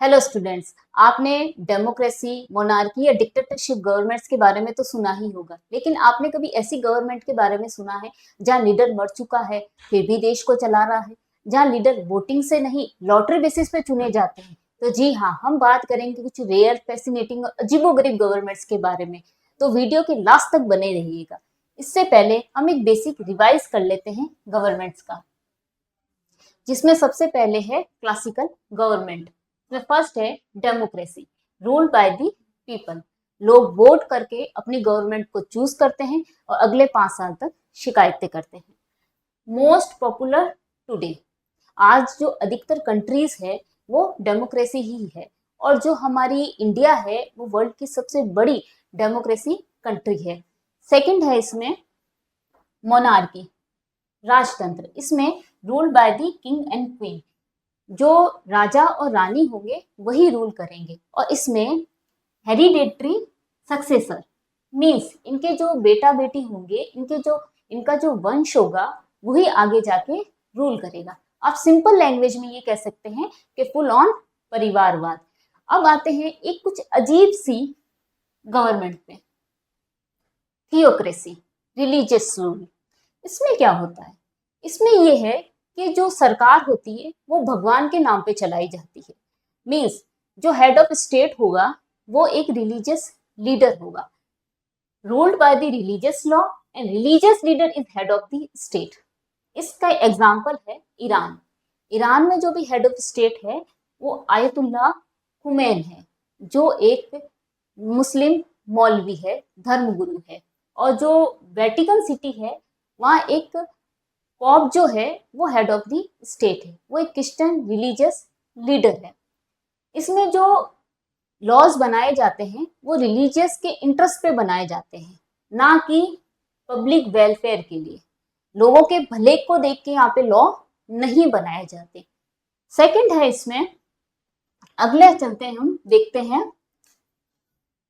Hello students, आपने democracy, monarchy या dictatorship governments के बारे में तो सुना ही होगा, लेकिन आपने कभी ऐसी गवर्नमेंट के बारे में सुना है जहां लीडर मर चुका है फिर भी देश को चला रहा है, जहां लीडर वोटिंग से नहीं लॉटरी बेसिस पे चुने जाते हैं? तो जी हाँ, हम बात करेंगे कुछ रेयर, फैसिनेटिंग और अजीबोगरीब गवर्नमेंट्स के बारे में। तो वीडियो के लास्ट तक बने रहिएगा। इससे पहले हम एक बेसिक रिवाइज कर लेते हैं गवर्नमेंट्स का, जिसमें सबसे पहले है क्लासिकल गवर्नमेंट। फर्स्ट है democracy, ruled by the people. लोग वोट करके अपनी गवर्नमेंट को चूज करते हैं और अगले 5 साल तक शिकायतें करते हैं। मोस्ट पॉपुलर टुडे, आज जो अधिकतर कंट्रीज है वो डेमोक्रेसी ही है, और जो हमारी इंडिया है वो वर्ल्ड की सबसे बड़ी डेमोक्रेसी कंट्री है। सेकंड है इसमें मोनार्की, राजतंत्र। इसमें rule by the king and queen, जो राजा और रानी होंगे वही रूल करेंगे, और इसमें हेरिडेटरी सक्सेसर मीन्स इनके जो बेटा बेटी होंगे, इनका जो वंश होगा वही आगे जाके रूल करेगा। आप सिंपल लैंग्वेज में ये कह सकते हैं कि फुल ऑन परिवारवाद। अब आते हैं एक कुछ अजीब सी गवर्नमेंट में, थियोक्रेसी, रिलीजियस रूल। इसमें क्या होता है? इसमें यह है कि जो सरकार होती है वो भगवान के नाम पे चलाई जाती है। मीन्स जो हेड ऑफ स्टेट होगा वो एक रिलीजियस लीडर होगा, ruled by the religious law, and religious leader is head of the state. इसका एग्जाम्पल है ईरान। ईरान में जो भी हेड ऑफ स्टेट है वो आयतुल्ला खुमैन है, जो एक मुस्लिम मौलवी है, धर्मगुरु है। और जो वेटिकन सिटी है वहाँ एक पॉप जो है वो हेड ऑफ द स्टेट है, वो एक क्रिश्चियन रिलीजियस लीडर है। इसमें जो लॉज बनाए जाते हैं वो रिलीजियस के इंटरेस्ट पे बनाए जाते हैं, ना कि पब्लिक वेलफेयर के लिए। लोगों के भले को देख के यहाँ पे लॉ नहीं बनाए जाते। सेकंड है इसमें, अगले चलते हैं, हम देखते हैं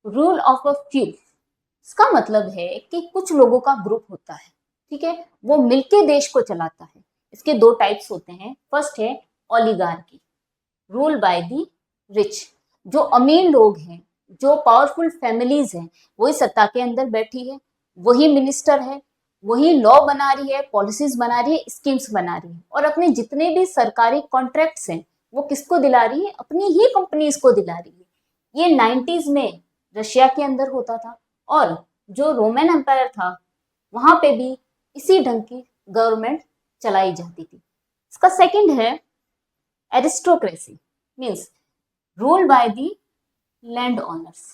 रूल ऑफ अ फ्यू। इसका मतलब है कि कुछ लोगों का ग्रुप होता है, ठीक है, वो मिलके देश को चलाता है। इसके दो टाइप्स होते हैं। फर्स्ट है oligarchy, rule by the rich. जो अमीर लोग हैं, जो पावरफुल फैमिलीज हैं, वही सत्ता के अंदर बैठी है, वही मिनिस्टर है, वही लॉ बना रही है, पॉलिसीज बना रही है, स्कीम्स बना रही है, और अपने जितने भी सरकारी कॉन्ट्रैक्ट्स हैं वो किसको दिला रही है? अपनी ही कंपनीज को दिला रही है। ये 90s में रशिया के अंदर होता था, और जो रोमन एम्पायर था वहां पे भी इसी ढंग की गवर्नमेंट चलाई जाती थी। इसका सेकंड है aristocracy, means rule by the land owners.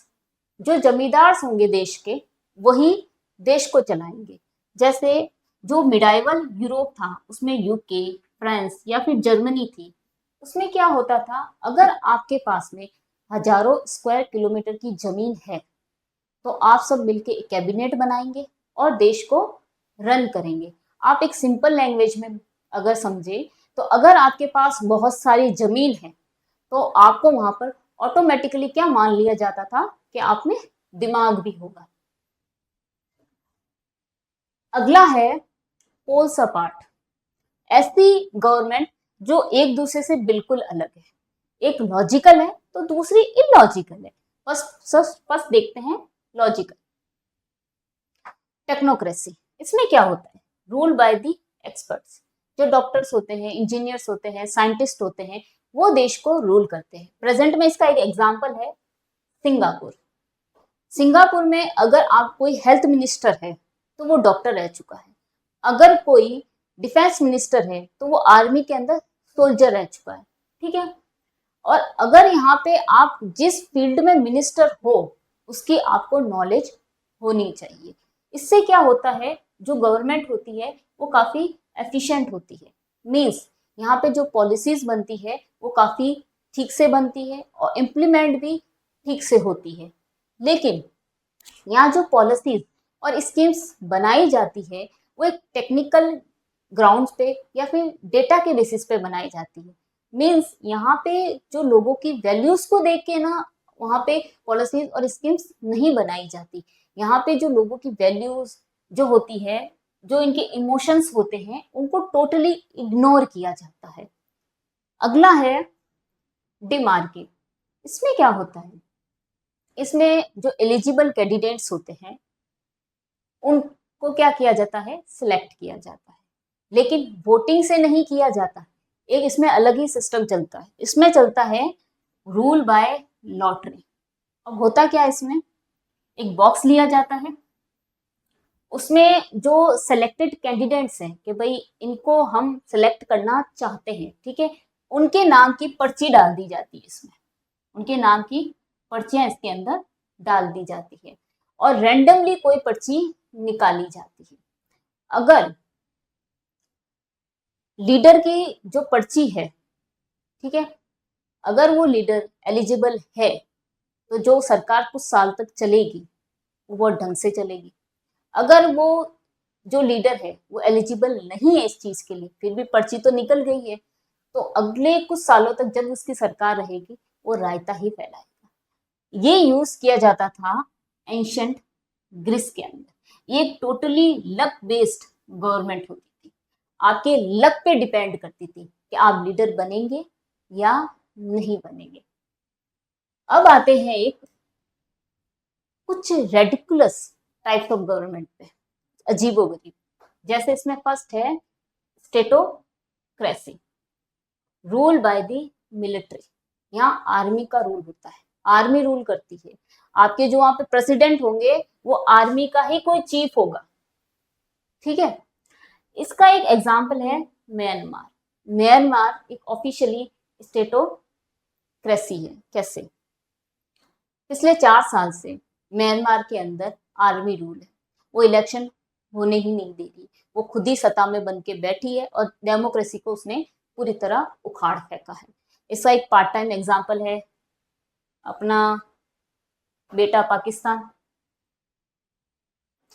जो जमींदार होंगे देश के वही देश को चलाएंगे। जैसे जो मिडाइवल यूरोप था उसमें यूके, फ्रांस या फिर जर्मनी थी, उसमें क्या होता था, अगर आपके पास में हजारों स्क्वायर किलोमीटर की जमीन है तो आप सब मिलके एक कैबिनेट बनाएंगे और देश को रन करेंगे। आप एक सिंपल लैंग्वेज में अगर समझे तो अगर आपके पास बहुत सारी जमीन है तो आपको वहां पर ऑटोमेटिकली क्या मान लिया जाता था कि आप में दिमाग भी होगा। अगला है पोल्स अपार्ट, ऐसी गवर्नमेंट जो एक दूसरे से बिल्कुल अलग है। एक लॉजिकल है तो दूसरी इलॉजिकल है। फर्स्ट देखते हैं लॉजिकल। टेक्नोक्रेसी, इसमें क्या होता है? Rule by the experts. जो डॉक्टर्स होते हैं, इंजीनियर्स होते हैं, साइंटिस्ट होते हैं, वो देश को रूल करते हैं। प्रेजेंट में इसका एक एग्जांपल है सिंगापुर। सिंगापुर में अगर आप कोई हेल्थ मिनिस्टर है तो वो डॉक्टर रह चुका है, अगर कोई डिफेंस मिनिस्टर है तो वो आर्मी के अंदर सोल्जर रह चुका है, ठीक है। और अगर यहाँ पे आप जिस फील्ड में मिनिस्टर हो उसकी आपको नॉलेज होनी चाहिए। इससे क्या होता है, जो गवर्नमेंट होती है वो काफी एफिशिएंट होती है। मीन्स यहाँ पे जो पॉलिसीज बनती है वो काफी ठीक से बनती है और इम्प्लीमेंट भी ठीक से होती है। लेकिन यहाँ जो पॉलिसीज और स्कीम्स बनाई जाती है वो एक टेक्निकल ग्राउंड्स पे या फिर डेटा के बेसिस पे बनाई जाती है। मीन्स यहाँ पे जो लोगों की वैल्यूज को देख के ना वहाँ पे पॉलिसीज और स्कीम्स नहीं बनाई जाती। यहाँ पे जो लोगों की वैल्यूज जो होती है, जो इनके इमोशंस होते हैं, उनको टोटली इग्नोर किया जाता है। अगला है डिमार्के, इसमें क्या होता है, इसमें जो एलिजिबल कैंडिडेट्स होते हैं उनको क्या किया जाता है, सिलेक्ट किया जाता है, लेकिन वोटिंग से नहीं किया जाता। एक इसमें अलग ही सिस्टम चलता है, इसमें चलता है रूल बाय लॉटरी। अब होता क्या है, इसमें एक बॉक्स लिया जाता है, उसमें जो सिलेक्टेड कैंडिडेट्स हैं कि भाई इनको हम सिलेक्ट करना चाहते हैं, ठीक है, उनके नाम की पर्ची डाल दी जाती है इसमें, उनके नाम की पर्चियां इसके अंदर डाल दी जाती है और रैंडमली कोई पर्ची निकाली जाती है। अगर लीडर की जो पर्ची है, ठीक है, अगर वो लीडर एलिजिबल है तो जो सरकार कुछ साल तक चलेगी वो ढंग से चलेगी। अगर वो जो लीडर है वो एलिजिबल नहीं है इस चीज के लिए, फिर भी पर्ची तो निकल गई है, तो अगले कुछ सालों तक जब उसकी सरकार रहेगी वो रायता ही फैलाएगा। ये यूज किया जाता था एंशंट ग्रीस के अंदर। ये टोटली लक बेस्ड गवर्नमेंट होती थी, आपके लक पे डिपेंड करती थी कि आप लीडर बनेंगे या नहीं बनेंगे। अब आते हैं एक कुछ रेडिकुलस टाइप्स ऑफ गवर्नमेंट पे, अजीबोगरीब। जैसे इसमें फर्स्ट है स्टेटोक्रेसी, रूल बाय द मिलिट्री। यहाँ आर्मी का रूल होता है, आर्मी रूल करती है। आपके जो वहां पे प्रेसिडेंट होंगे वो आर्मी का ही कोई चीफ होगा, ठीक है। इसका एक एग्जाम्पल है म्यांमार। म्यांमार एक ऑफिशियली स्टेटोक्रेसी है। कैसे? पिछले 4 साल से म्यांमार के अंदर आर्मी रूल है, वो इलेक्शन होने ही नहीं दे रही, वो खुद ही सत्ता में बन के बैठी है और डेमोक्रेसी को उसने पूरी तरह उखाड़ फेंका है। इसका एक पार्ट टाइम एग्जाम्पल है अपना बेटा पाकिस्तान,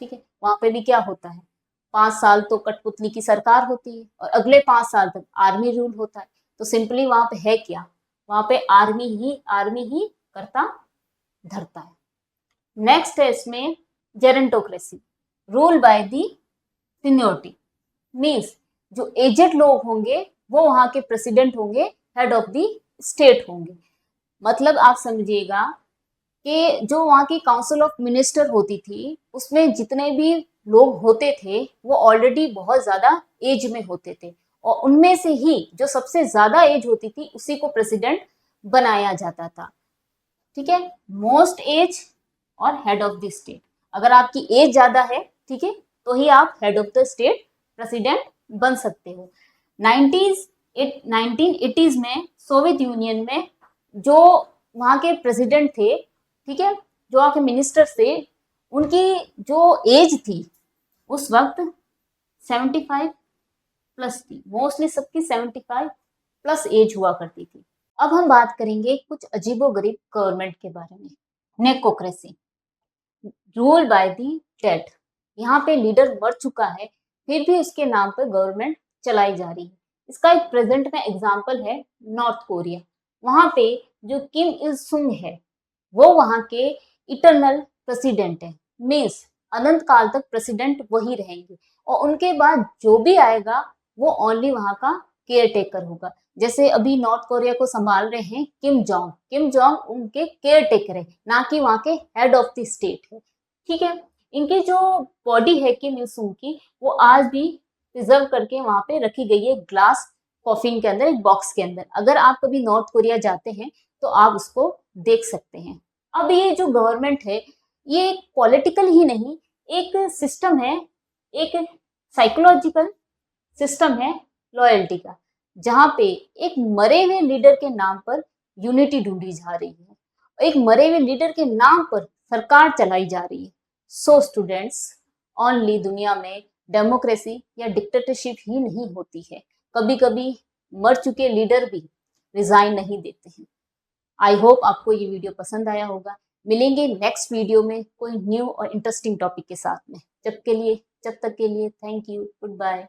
ठीक है। वहां पे भी क्या होता है, 5 साल तो कठपुतली की सरकार होती है और अगले 5 साल तक आर्मी रूल होता है। तो सिंपली वहां पे है क्या, वहां पे आर्मी ही करता धरता है। नेक्स्ट है इसमें gerontocracy, rule by the seniority. Means जो एजेड लोग होंगे वो वहां के प्रेसिडेंट होंगे, हेड ऑफ द स्टेट होंगे। मतलब आप समझिएगा कि जो वहाँ की काउंसिल ऑफ मिनिस्टर होती थी उसमें जितने भी लोग होते थे वो ऑलरेडी बहुत ज्यादा एज में होते थे और उनमें से ही जो सबसे ज्यादा एज होती थी उसी को प्रेसिडेंट बनाया जाता था, ठीक है। मोस्ट एज और हेड ऑफ द स्टेट। अगर आपकी एज ज्यादा है, ठीक है, तो ही आप head of the state president बन सकते हो। 1980s में सोवियत यूनियन में जो वहां के प्रेसिडेंट थे, ठीक है, जो वहां के मिनिस्टर थे, उनकी जो एज थी उस वक्त 75 प्लस थी। मोस्टली सबकी 75 प्लस एज हुआ करती थी। अब हम बात करेंगे कुछ अजीबोगरीब गवर्नमेंट के बारे में। नेकोक्रेसी, रूल बाय दी डेड। यहाँ पे लीडर मर चुका है फिर भी उसके नाम पर गवर्नमेंट चलाई जा रही है। इसका एक प्रेजेंट में एग्जांपल है नॉर्थ कोरिया। वहां पे जो किम इल सुंग है वो वहां के इटरनल प्रेसिडेंट है। मीन्स अनंत काल तक प्रेसिडेंट वही रहेंगे और उनके बाद जो भी आएगा वो ओनली वहां का केयर टेकर होगा। जैसे अभी नॉर्थ कोरिया को संभाल रहे हैं किम जोंग उनके केयर टेकर है, ना कि वहां के हेड ऑफ द स्टेट है, ठीक है। इनकी जो बॉडी है किम इल सुंग की वो आज भी प्रिजर्व करके वहां पे रखी गई है ग्लास कॉफिन के अंदर, एक बॉक्स के अंदर। अगर आप कभी नॉर्थ कोरिया जाते हैं तो आप उसको देख सकते हैं। अब ये जो गवर्नमेंट है ये पॉलिटिकल ही नहीं, एक सिस्टम है, एक साइकोलॉजिकल सिस्टम है लॉयल्टी का, जहां पे एक मरे हुए लीडर के नाम पर यूनिटी ढूंढी जा रही है, एक मरे हुए लीडर के नाम पर सरकार चलाई जा रही है। सो स्टूडेंट्स, ओनली दुनिया में डेमोक्रेसी या डिक्टेटरशिप ही नहीं होती है, कभी कभी मर चुके लीडर भी रिजाइन नहीं देते हैं। आई होप आपको ये वीडियो पसंद आया होगा। मिलेंगे नेक्स्ट वीडियो में कोई न्यू और इंटरेस्टिंग टॉपिक के साथ में। जब तक के लिए थैंक यू, गुड बाय।